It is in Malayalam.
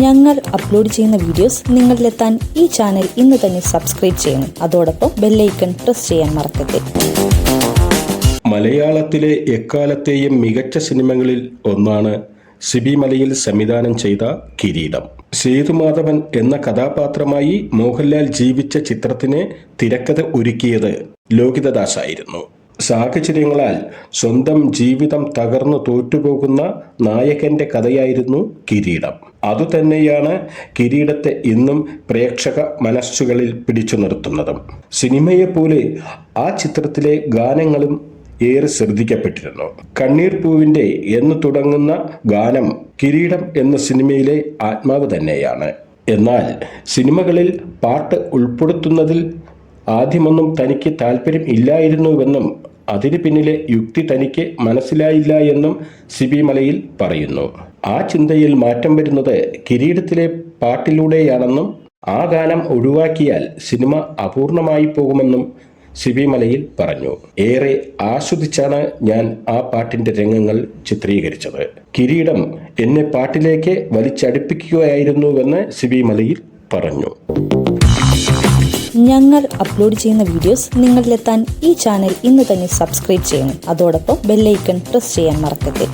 ഞങ്ങൾ അപ്ലോഡ് ചെയ്യുന്ന വീഡിയോസ് നിങ്ങളിലെത്താൻ ഈ ചാനൽ ഇന്ന് തന്നെ സബ്സ്ക്രൈബ് ചെയ്യണം. അതോടൊപ്പം ബെല്ലൈക്കൺ പ്രസ് ചെയ്യാൻ മറക്കരുത്. മലയാളത്തിലെ എക്കാലത്തെയും മികച്ച സിനിമകളിൽ ഒന്നാണ് സിബി മലയിൽ സംവിധാനം ചെയ്ത കിരീടം. സേതുമാധവൻ എന്ന കഥാപാത്രമായി മോഹൻലാൽ ജീവിച്ച ചിത്രത്തിന് തിരക്കഥ ഒരുക്കിയത് ലോഹിതദാസായിരുന്നു. സാഹചര്യങ്ങളാൽ സ്വന്തം ജീവിതം തകർന്നു തോറ്റുപോകുന്ന നായകന്റെ കഥയായിരുന്നു കിരീടം. അതുതന്നെയാണ് കിരീടത്തെ ഇന്നും പ്രേക്ഷക മനസ്സുകളിൽ പിടിച്ചു നിർത്തുന്നതും. സിനിമയെപ്പോലെ ആ ചിത്രത്തിലെ ഗാനങ്ങളും ഏറെ ശ്രദ്ധിക്കപ്പെട്ടിരുന്നു. കണ്ണീർ പൂവിൻ്റെ എന്ന് തുടങ്ങുന്ന ഗാനം കിരീടം എന്ന സിനിമയിലെ ആത്മാവ് തന്നെയാണ്. എന്നാൽ സിനിമകളിൽ പാട്ട് ഉൾപ്പെടുത്തുന്നതിൽ ആദ്യമൊന്നും തനിക്ക് താല്പര്യം ഇല്ലായിരുന്നുവെന്നും അതിന് പിന്നിലെ യുക്തി തനിക്ക് മനസ്സിലായില്ല എന്നും സിബി മലയിൽ പറയുന്നു. ആ ചിന്തയിൽ മാറ്റം വരുന്നത് കിരീടത്തിലെ പാട്ടിലൂടെയാണെന്നും ആ ഗാനം ഒഴിവാക്കിയാൽ സിനിമ അപൂർണമായി പോകുമെന്നും സിബി മലയിൽ പറഞ്ഞു. ഏറെ ആസ്വദിച്ചാണ് ഞാൻ ആ പാട്ടിന്റെ രംഗങ്ങൾ ചിത്രീകരിച്ചത്. കിരീടം എന്നെ പാട്ടിലേക്ക് വലിച്ചടുപ്പിക്കുകയായിരുന്നുവെന്ന് സിബി മലയിൽ പറഞ്ഞു. ഞങ്ങൾ അപ്ലോഡ് ചെയ്യുന്ന വീഡിയോസ് നിങ്ങളിലെത്താൻ ഈ ചാനൽ ഇന്ന് തന്നെ സബ്സ്ക്രൈബ് ചെയ്യണം. അതോടൊപ്പം ബെല്ലൈക്കൺ പ്രസ് ചെയ്യാൻ മറക്കരുത്.